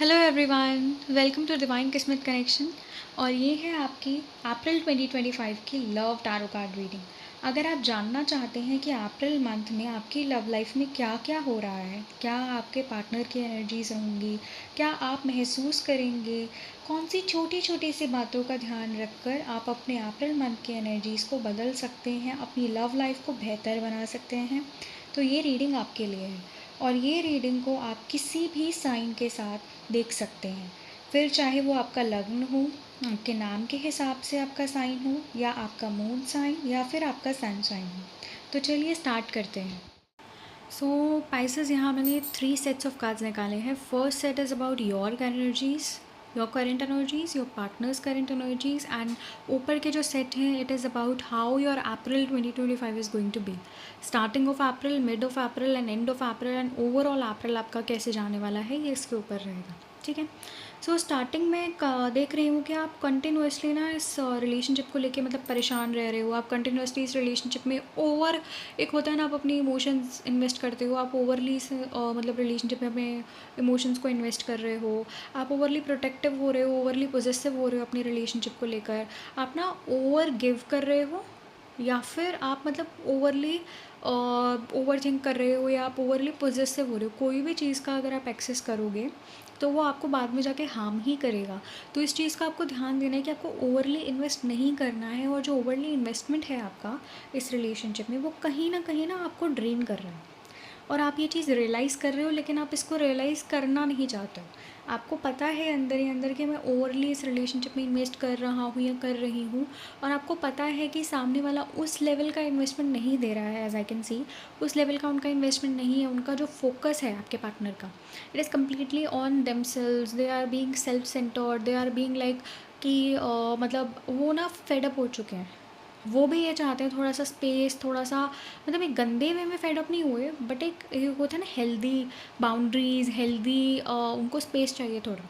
Hello everyone, welcome to divine Kismat connection. और ये है आपकी अप्रैल 2025 की लव टैरो कार्ड रीडिंग। अगर आप जानना चाहते हैं कि अप्रैल मंथ में आपकी लव लाइफ में क्या क्या हो रहा है, क्या आपके पार्टनर की एनर्जीज होंगी, क्या आप महसूस करेंगे, कौन सी छोटी छोटी सी बातों का ध्यान रखकर आप अपने अप्रैल मंथ की एनर्जीज़ को बदल सकते हैं, अपनी लव लाइफ को बेहतर बना सकते हैं, तो ये रीडिंग आपके लिए है। और ये रीडिंग को आप किसी भी साइन के साथ देख सकते हैं, फिर चाहे वो आपका लग्न हो, आपके नाम के हिसाब से आपका साइन हो, या आपका मून साइन, या फिर आपका सन साइन हो। तो चलिए स्टार्ट करते हैं। सो पाइसेस, यहाँ मैंने 3 सेट्स ऑफ कार्ड्स निकाले हैं। First set is about your energies, your current energies, your partners current energies, and ऊपर के जो सेट हैं it is about how your April 2025 is going to be. Starting of April, mid of April end end of April and overall April आपका कैसे जाने वाला है, ये इसके ऊपर रहेगा। ठीक है। सो स्टार्टिंग में देख रही हूँ कि आप कंटिन्यूसली ना इस रिलेशनशिप को लेके मतलब परेशान रह रहे हो। आप कंटिन्यूसली इस रिलेशनशिप में ओवर, एक होता है ना, आप अपनी इमोशंस इन्वेस्ट करते हो, आप ओवरली से मतलब रिलेशनशिप में अपने इमोशंस को इन्वेस्ट कर रहे हो, आप ओवरली प्रोटेक्टिव हो रहे हो, ओवरली पॉजेसिव हो रहे हो अपनी रिलेशनशिप को लेकर, आप ना ओवर गिव कर रहे हो, या फिर आप मतलब ओवरली ओवर थिंक कर रहे हो, या आप ओवरली पॉजेसिव हो रहे हो। कोई भी चीज़ का अगर आप एक्सेस करोगे तो वो आपको बाद में जाके हार्म ही करेगा। तो इस चीज़ का आपको ध्यान देना है कि आपको ओवरली इन्वेस्ट नहीं करना है, और जो ओवरली इन्वेस्टमेंट है आपका इस रिलेशनशिप में, वो कहीं ना आपको ड्रेन कर रहा है। और आप ये चीज़ रियलाइज़ कर रहे हो, लेकिन आप इसको रियलाइज़ करना नहीं चाहते हो। आपको पता है अंदर ही अंदर कि मैं ओवरली इस रिलेशनशिप में इन्वेस्ट कर रहा हूँ या कर रही हूँ, और आपको पता है कि सामने वाला उस लेवल का इन्वेस्टमेंट नहीं दे रहा है। एज आई कैन सी, उस लेवल का उनका इन्वेस्टमेंट नहीं है। उनका जो फोकस है आपके पार्टनर का, it is completely on themselves. They are being self centred, they are being like कि मतलब वो ना फेड अप हो चुके हैं। वो भी ये चाहते हैं थोड़ा सा स्पेस, थोड़ा सा मतलब एक गंदे वे में फेड अप नहीं हुए, बट एक होता है ना हेल्दी बाउंड्रीज़, हेल्दी उनको स्पेस चाहिए थोड़ा,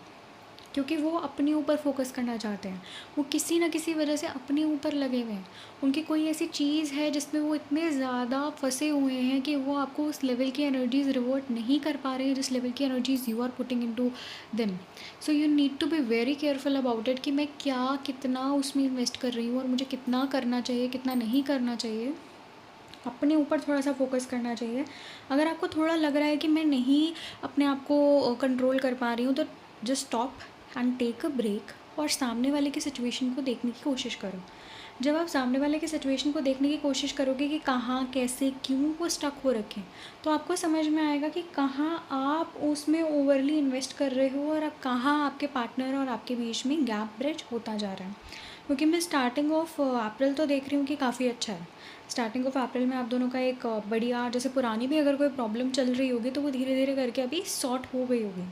क्योंकि वो अपने ऊपर फोकस करना चाहते हैं। वो किसी ना किसी वजह से अपने ऊपर लगे हुए हैं। उनकी कोई ऐसी चीज़ है जिसमें वो इतने ज़्यादा फंसे हुए हैं कि वो आपको उस लेवल की एनर्जीज़ रिवर्ट नहीं कर पा रहे हैं जिस लेवल की energies you are putting into them. So you need to be very careful about it कि मैं क्या कितना उसमें इन्वेस्ट कर रही हूँ, और मुझे कितना करना चाहिए, कितना नहीं करना चाहिए। अपने ऊपर थोड़ा सा फोकस करना चाहिए। अगर आपको थोड़ा लग रहा है कि मैं नहीं अपने आप को कंट्रोल कर पा रही हूँ, तो just stop and take a break, और सामने वाले की सिचुएशन को देखने की कोशिश करो। जब आप सामने वाले की सिचुएशन को देखने की कोशिश करोगे कि कहाँ, कैसे, क्यों वो स्टक हो रखे हैं, तो आपको समझ में आएगा कि कहाँ आप उसमें ओवरली इन्वेस्ट कर रहे हो, और अब कहाँ आपके पार्टनर और आपके बीच में गैप ब्रिज होता जा रहा है। क्योंकि मैं स्टार्टिंग ऑफ अप्रैल तो देख रही हूँ कि काफ़ी अच्छा है। स्टार्टिंग ऑफ अप्रैल में आप दोनों का एक बढ़िया, जैसे पुरानी भी अगर कोई प्रॉब्लम चल रही होगी तो वो धीरे धीरे करके अभी सॉर्ट हो गई होगी।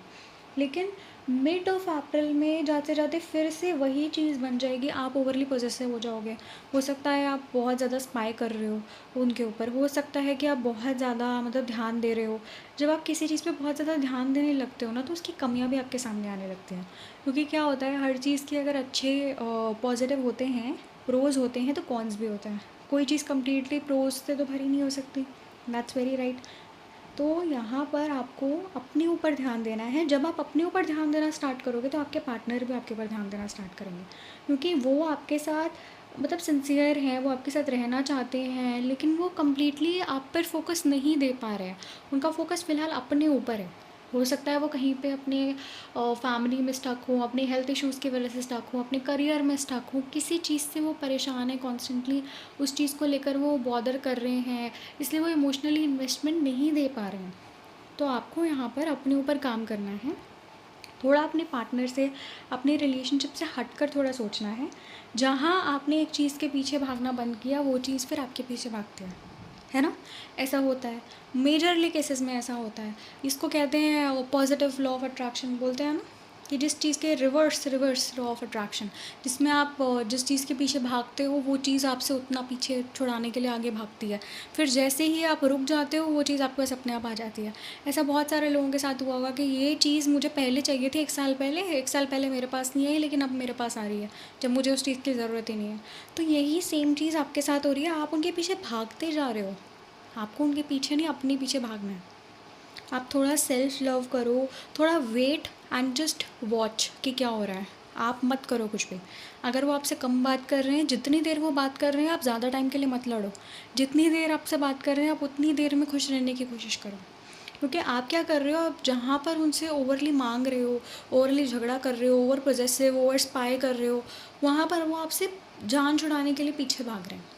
लेकिन मिड ऑफ अप्रैल में जाते जाते फिर से वही चीज़ बन जाएगी, आप ओवरली पॉजेसिव हो जाओगे। हो सकता है आप बहुत ज़्यादा स्पाई कर रहे हो उनके ऊपर, हो सकता है कि आप बहुत ज़्यादा मतलब ध्यान दे रहे हो। जब आप किसी चीज़ पे बहुत ज़्यादा ध्यान देने लगते हो ना, तो उसकी कमियां भी आपके सामने आने लगती हैं। क्योंकि क्या होता है, हर चीज़ की अगर अच्छे पॉजिटिव होते हैं, प्रोज होते हैं, तो कॉन्स भी होते हैं। कोई चीज़ कम्प्लीटली प्रोज से तो भरी नहीं हो सकती। That's very right. तो यहाँ पर आपको अपने ऊपर ध्यान देना है। जब आप अपने ऊपर ध्यान देना स्टार्ट करोगे तो आपके पार्टनर भी आपके ऊपर ध्यान देना स्टार्ट करेंगे, क्योंकि वो आपके साथ मतलब सिंसियर हैं, वो आपके साथ रहना चाहते हैं, लेकिन वो कम्प्लीटली आप पर फोकस नहीं दे पा रहे हैं। उनका फोकस फ़िलहाल अपने ऊपर है। हो सकता है वो कहीं पे अपने फैमिली में स्टक हो, अपने हेल्थ इश्यूज़ की वजह से स्टक हो, अपने करियर में स्टक हो, किसी चीज़ से वो परेशान है कॉन्स्टेंटली, उस चीज़ को लेकर वो बॉदर कर रहे हैं, इसलिए वो इमोशनली इन्वेस्टमेंट नहीं दे पा रहे हैं। तो आपको यहाँ पर अपने ऊपर काम करना है। थोड़ा अपने पार्टनर से, अपने रिलेशनशिप से हटकर थोड़ा सोचना है। जहाँ आपने एक चीज़ के पीछे भागना बंद किया, वो चीज़ फिर आपके पीछे भागती है ना। ऐसा होता है, मेजरली केसेस में ऐसा होता है। इसको कहते हैं पॉजिटिव लॉ ऑफ अट्रैक्शन, बोलते हैं ना, कि जिस चीज़ के रिवर्स लॉ ऑफ अट्रैक्शन, जिसमें आप जिस चीज़ के पीछे भागते हो वो चीज़ आपसे उतना पीछे छुड़ाने के लिए आगे भागती है। फिर जैसे ही आप रुक जाते हो वो चीज़ आपके पास अपने आप आ जाती है। ऐसा बहुत सारे लोगों के साथ हुआ होगा कि ये चीज़ मुझे पहले चाहिए थी, 1 साल पहले मेरे पास नहीं आई, लेकिन अब मेरे पास आ रही है, जब मुझे उस चीज़ की ज़रूरत ही नहीं है। तो यही सेम चीज़ आपके साथ हो रही है। आप उनके पीछे भागते जा रहे हो। आपको उनके पीछे नहीं, अपने पीछे भागना है। आप थोड़ा सेल्फ लव करो, थोड़ा वेट एंड जस्ट वॉच कि क्या हो रहा है। आप मत करो कुछ भी। अगर वो आपसे कम बात कर रहे हैं, जितनी देर वो बात कर रहे हैं, आप ज़्यादा टाइम के लिए मत लड़ो। जितनी देर आपसे बात कर रहे हैं, आप उतनी देर में खुश रहने की कोशिश करो। क्योंकि आप क्या कर रहे हो, आप जहाँ पर उनसे ओवरली मांग रहे हो, ओवरली झगड़ा कर रहे हो, ओवर पोजेसिव, ओवर स्पाई कर रहे हो, वहाँ पर वो आपसे जान छुड़ाने के लिए पीछे भाग रहे हैं।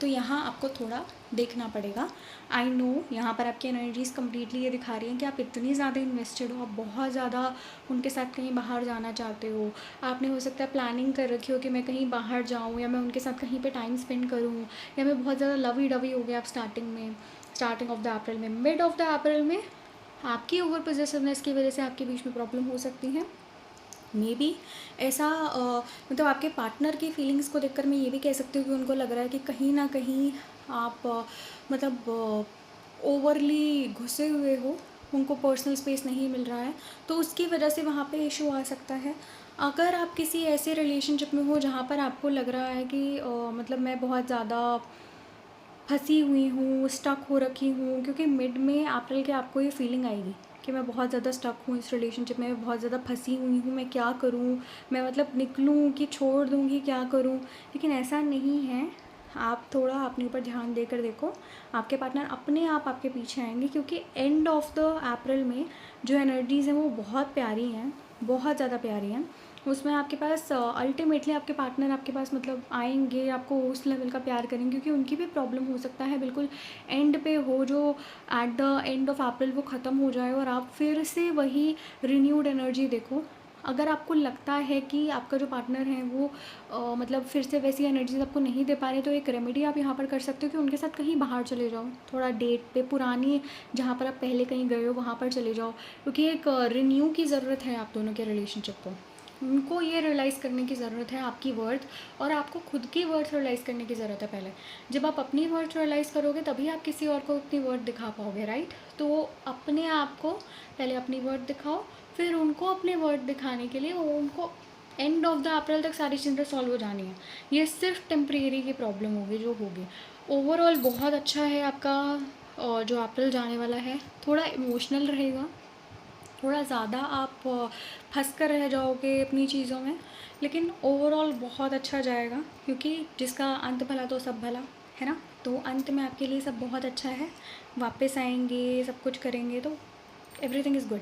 तो यहाँ आपको थोड़ा देखना पड़ेगा। आई नो यहाँ पर आपकी एनर्जीज़ कम्प्लीटली ये दिखा रही हैं कि आप इतनी ज़्यादा इन्वेस्टेड हो, आप बहुत ज़्यादा उनके साथ कहीं बाहर जाना चाहते हो। आपने हो सकता है प्लानिंग कर रखी हो कि मैं कहीं बाहर जाऊँ, या मैं उनके साथ कहीं पे टाइम स्पेंड करूँ, या मैं बहुत ज़्यादा लवी डवी हो गया आप स्टार्टिंग ऑफ द अप्रैल में, मिड ऑफ द अप्रैल में आपकी ओवर पोजेसिवनेस की वजह से आपके बीच में प्रॉब्लम हो सकती है। मे बी ऐसा मतलब आपके पार्टनर की फीलिंग्स को देखकर मैं ये भी कह सकती हूँ कि उनको लग रहा है कि कहीं ना कहीं आप मतलब ओवरली घुसे हुए हो, उनको पर्सनल स्पेस नहीं मिल रहा है, तो उसकी वजह से वहाँ पे इशू आ सकता है। अगर आप किसी ऐसे रिलेशनशिप में हो जहाँ पर आपको लग रहा है कि मतलब मैं बहुत ज़्यादा फंसी हुई हूँ, स्टक हो रखी हूँ, क्योंकि मिड में अप्रैल के आपको ये फीलिंग आएगी कि मैं बहुत ज़्यादा स्टक हूँ इस रिलेशनशिप में, मैं बहुत ज़्यादा फंसी हुई हूँ, मैं क्या करूँ, मैं मतलब निकलूँ कि छोड़ दूँगी, क्या करूँ। लेकिन ऐसा नहीं है। आप थोड़ा अपने ऊपर ध्यान देकर देखो, आपके पार्टनर अपने आप आपके पीछे आएंगे, क्योंकि एंड ऑफ द अप्रैल में जो एनर्जीज़ हैं वो बहुत प्यारी हैं, बहुत ज़्यादा प्यारी हैं। उसमें आपके पास अल्टीमेटली आपके पार्टनर आपके पास मतलब आएंगे, आपको उस लेवल का प्यार करेंगे, क्योंकि उनकी भी प्रॉब्लम हो सकता है बिल्कुल एंड पे हो, जो एट द एंड ऑफ अप्रैल वो ख़त्म हो जाए और आप फिर से वही रिन्यूड एनर्जी देखो। अगर आपको लगता है कि आपका जो पार्टनर है वो मतलब फिर से वैसी एनर्जीज आपको नहीं दे पा रहे, तो एक रेमेडी आप यहाँ पर कर सकते हो कि उनके साथ कहीं बाहर चले जाओ, थोड़ा डेट पे, पुरानी जहाँ पर आप पहले कहीं गए हो वहाँ पर चले जाओ, क्योंकि एक रिन्यू की ज़रूरत है आप दोनों के रिलेशनशिप को। उनको ये रियलाइज़ करने की ज़रूरत है आपकी वर्थ, और आपको खुद की वर्थ रियलाइज़ करने की ज़रूरत है पहले। जब आप अपनी वर्थ रियलाइज़ करोगे तभी आप किसी और को अपनी वर्थ दिखा पाओगे, राइट। तो अपने आप को पहले अपनी वर्थ दिखाओ, फिर उनको अपने वर्थ दिखाने के लिए उनको एंड ऑफ द अप्रैल तक सारी चीज़ें सॉल्व हो जानी है। ये सिर्फ टेम्परेरी की प्रॉब्लम होगी जो होगी। ओवरऑल बहुत अच्छा है आपका जो अप्रैल जाने वाला है। थोड़ा इमोशनल रहेगा, थोड़ा ज़्यादा आप फंस कर रह जाओगे अपनी चीज़ों में, लेकिन ओवरऑल बहुत अच्छा जाएगा, क्योंकि जिसका अंत भला तो सब भला है ना। तो अंत में आपके लिए सब बहुत अच्छा है, वापस आएंगे, सब कुछ करेंगे, तो एवरीथिंग इज़ गुड।